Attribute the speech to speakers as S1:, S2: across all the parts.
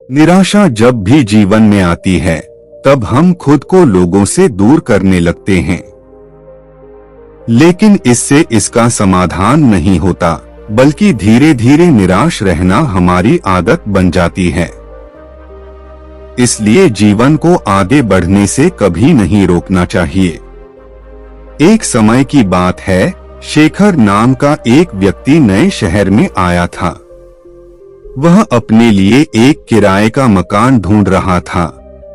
S1: निराशा जब भी जीवन में आती है, तब हम खुद को लोगों से दूर करने लगते हैं। लेकिन इससे इसका समाधान नहीं होता, बल्कि धीरे धीरे निराश रहना हमारी आदत बन जाती है। इसलिए जीवन को आगे बढ़ने से कभी नहीं रोकना चाहिए। एक समय की बात है, शेखर नाम का एक व्यक्ति नए शहर में आया था। वह अपने लिए एक किराए का मकान ढूंढ रहा था।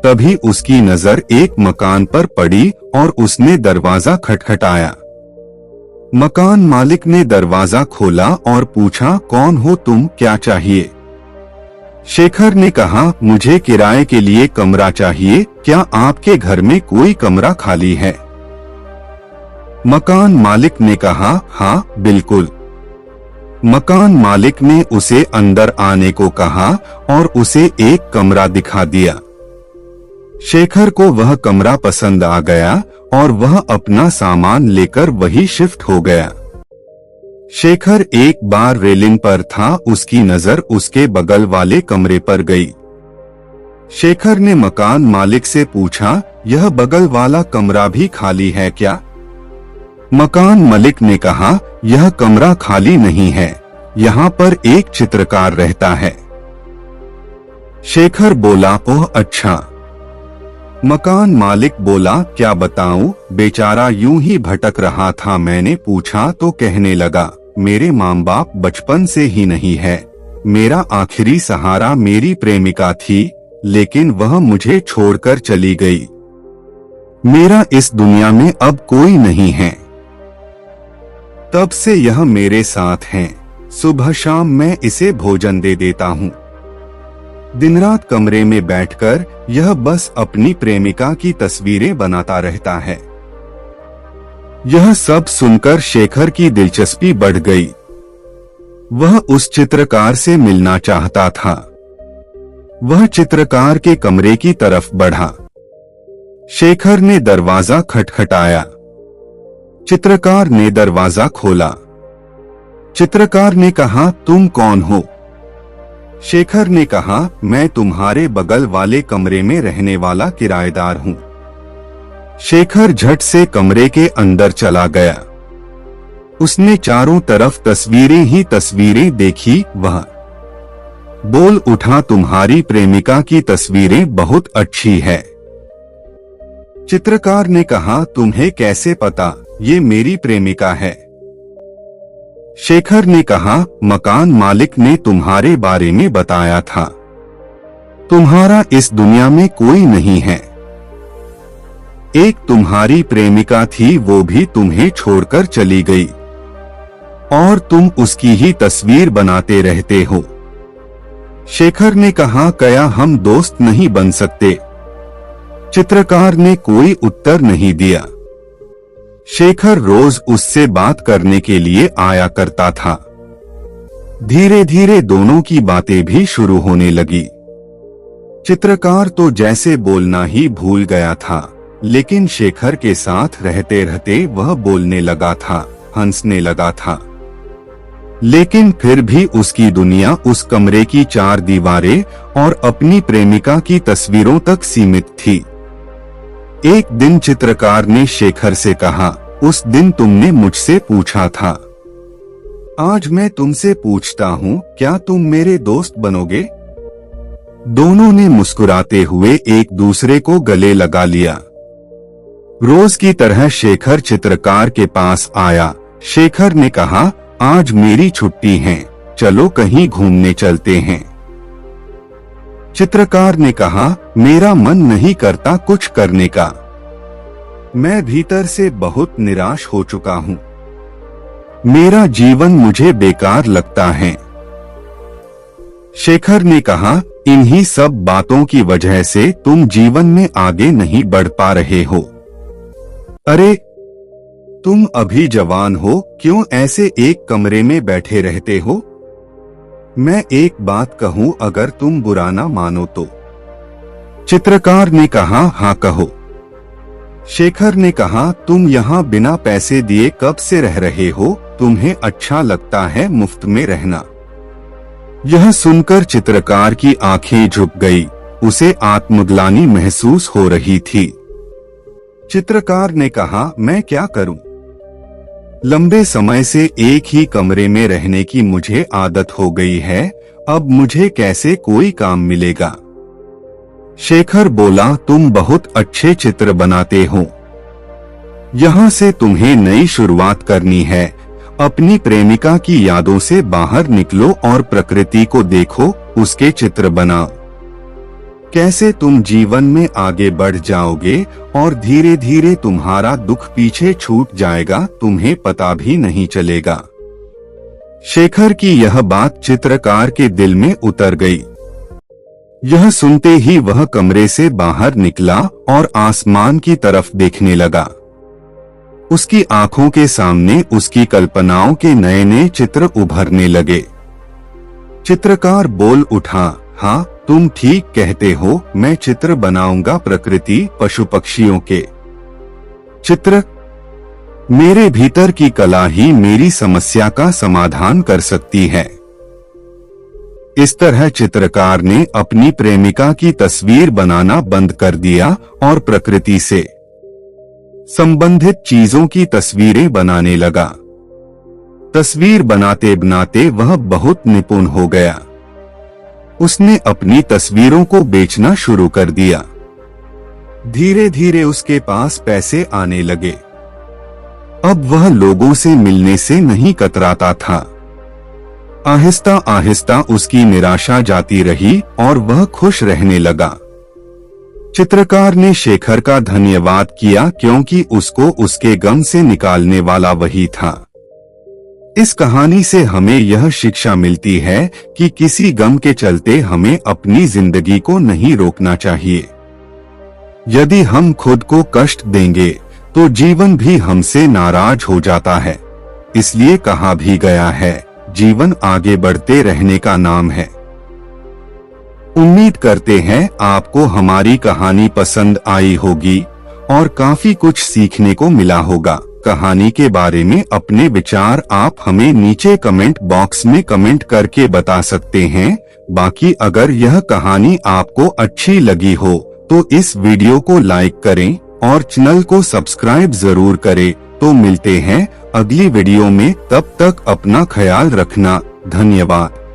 S1: तभी उसकी नजर एक मकान पर पड़ी और उसने दरवाजा खटखटाया। मकान मालिक ने दरवाजा खोला और पूछा, कौन हो तुम, क्या चाहिए? शेखर ने कहा, मुझे किराए के लिए कमरा चाहिए, क्या आपके घर में कोई कमरा खाली है? मकान मालिक ने कहा, हाँ बिल्कुल। मकान मालिक ने उसे अंदर आने को कहा और उसे एक कमरा दिखा दिया। शेखर को वह कमरा पसंद आ गया और वह अपना सामान लेकर वही शिफ्ट हो गया। शेखर एक बार रेलिंग पर था, उसकी नजर उसके बगल वाले कमरे पर गई। शेखर ने मकान मालिक से पूछा, यह बगल वाला कमरा भी खाली है क्या? मकान मालिक ने कहा, यह कमरा खाली नहीं है, यहाँ पर एक चित्रकार रहता है। शेखर बोला, ओह अच्छा। मकान मालिक बोला, क्या बताऊं, बेचारा यूं ही भटक रहा था। मैंने पूछा तो कहने लगा, मेरे माँ बाप बचपन से ही नहीं है, मेरा आखिरी सहारा मेरी प्रेमिका थी, लेकिन वह मुझे छोड़कर चली गई। मेरा इस दुनिया में अब कोई नहीं है। तब से यह मेरे साथ है। सुबह शाम मैं इसे भोजन दे देता हूँ। दिन रात कमरे में बैठकर यह बस अपनी प्रेमिका की तस्वीरें बनाता रहता है। यह सब सुनकर शेखर की दिलचस्पी बढ़ गई। वह उस चित्रकार से मिलना चाहता था। वह चित्रकार के कमरे की तरफ बढ़ा। शेखर ने दरवाजा खटखटाया। चित्रकार ने दरवाजा खोला। चित्रकार ने कहा, तुम कौन हो? शेखर ने कहा, मैं तुम्हारे बगल वाले कमरे में रहने वाला किराएदार हूँ। शेखर झट से कमरे के अंदर चला गया। उसने चारों तरफ तस्वीरें ही तस्वीरें देखी। वह बोल उठा, तुम्हारी प्रेमिका की तस्वीरें बहुत अच्छी है। चित्रकार ने कहा, तुम्हें कैसे पता ये मेरी प्रेमिका है? शेखर ने कहा, मकान मालिक ने तुम्हारे बारे में बताया था। तुम्हारा इस दुनिया में कोई नहीं है। एक तुम्हारी प्रेमिका थी, वो भी तुम्हें छोड़कर चली गई और तुम उसकी ही तस्वीर बनाते रहते हो। शेखर ने कहा, क्या हम दोस्त नहीं बन सकते? चित्रकार ने कोई उत्तर नहीं दिया। शेखर रोज उससे बात करने के लिए आया करता था। धीरे धीरे दोनों की बातें भी शुरू होने लगी। चित्रकार तो जैसे बोलना ही भूल गया था, लेकिन शेखर के साथ रहते रहते वह बोलने लगा था, हंसने लगा था। लेकिन फिर भी उसकी दुनिया उस कमरे की चार दीवारें और अपनी प्रेमिका की तस्वीरों तक सीमित थी। एक दिन चित्रकार ने शेखर से कहा, उस दिन तुमने मुझसे पूछा था, आज मैं तुमसे पूछता हूँ, क्या तुम मेरे दोस्त बनोगे? दोनों ने मुस्कुराते हुए एक दूसरे को गले लगा लिया। रोज की तरह शेखर चित्रकार के पास आया। शेखर ने कहा, आज मेरी छुट्टी है, चलो कहीं घूमने चलते हैं। चित्रकार ने कहा, मेरा मन नहीं करता कुछ करने का, मैं भीतर से बहुत निराश हो चुका हूँ। मेरा जीवन मुझे बेकार लगता है। शेखर ने कहा, इन्हीं सब बातों की वजह से तुम जीवन में आगे नहीं बढ़ पा रहे हो। अरे तुम अभी जवान हो, क्यों ऐसे एक कमरे में बैठे रहते हो? मैं एक बात कहूं, अगर तुम बुरा ना मानो तो। चित्रकार ने कहा, हाँ कहो। शेखर ने कहा, तुम यहाँ बिना पैसे दिए कब से रह रहे हो? तुम्हें अच्छा लगता है मुफ्त में रहना? यह सुनकर चित्रकार की आंखें झुक गई। उसे आत्मग्लानि महसूस हो रही थी। चित्रकार ने कहा, मैं क्या करूं? लंबे समय से एक ही कमरे में रहने की मुझे आदत हो गई है, अब मुझे कैसे कोई काम मिलेगा? शेखर बोला, तुम बहुत अच्छे चित्र बनाते हो। यहाँ से तुम्हें नई शुरुआत करनी है। अपनी प्रेमिका की यादों से बाहर निकलो और प्रकृति को देखो, उसके चित्र बनाओ। कैसे तुम जीवन में आगे बढ़ जाओगे और धीरे धीरे तुम्हारा दुख पीछे छूट जाएगा, तुम्हें पता भी नहीं चलेगा। शेखर की यह बात चित्रकार के दिल में उतर गई। यह सुनते ही वह कमरे से बाहर निकला और आसमान की तरफ देखने लगा। उसकी आंखों के सामने उसकी कल्पनाओं के नए नए चित्र उभरने लगे। चित्रकार बोल उठा, हाँ, तुम ठीक कहते हो, मैं चित्र बनाऊंगा, प्रकृति, पशु पक्षियों के चित्र। मेरे भीतर की कला ही मेरी समस्या का समाधान कर सकती है। इस तरह चित्रकार ने अपनी प्रेमिका की तस्वीर बनाना बंद कर दिया और प्रकृति से संबंधित चीजों की तस्वीरें बनाने लगा। तस्वीर बनाते बनाते वह बहुत निपुण हो गया। उसने अपनी तस्वीरों को बेचना शुरू कर दिया। धीरे धीरे उसके पास पैसे आने लगे। अब वह लोगों से मिलने से नहीं कतराता था। आहिस्ता आहिस्ता उसकी निराशा जाती रही और वह खुश रहने लगा। चित्रकार ने शेखर का धन्यवाद किया क्योंकि उसको उसके गम से निकालने वाला वही था। इस कहानी से हमें यह शिक्षा मिलती है कि किसी गम के चलते हमें अपनी जिंदगी को नहीं रोकना चाहिए। यदि हम खुद को कष्ट देंगे तो जीवन भी हमसे नाराज हो जाता है। इसलिए कहा भी गया है, जीवन आगे बढ़ते रहने का नाम है। उम्मीद करते हैं आपको हमारी कहानी पसंद आई होगी और काफी कुछ सीखने को मिला होगा। कहानी के बारे में अपने विचार आप हमें नीचे कमेंट बॉक्स में कमेंट करके बता सकते हैं। बाकी अगर यह कहानी आपको अच्छी लगी हो तो इस वीडियो को लाइक करें और चैनल को सब्सक्राइब जरूर करें। तो मिलते हैं अगली वीडियो में, तब तक अपना ख्याल रखना। धन्यवाद।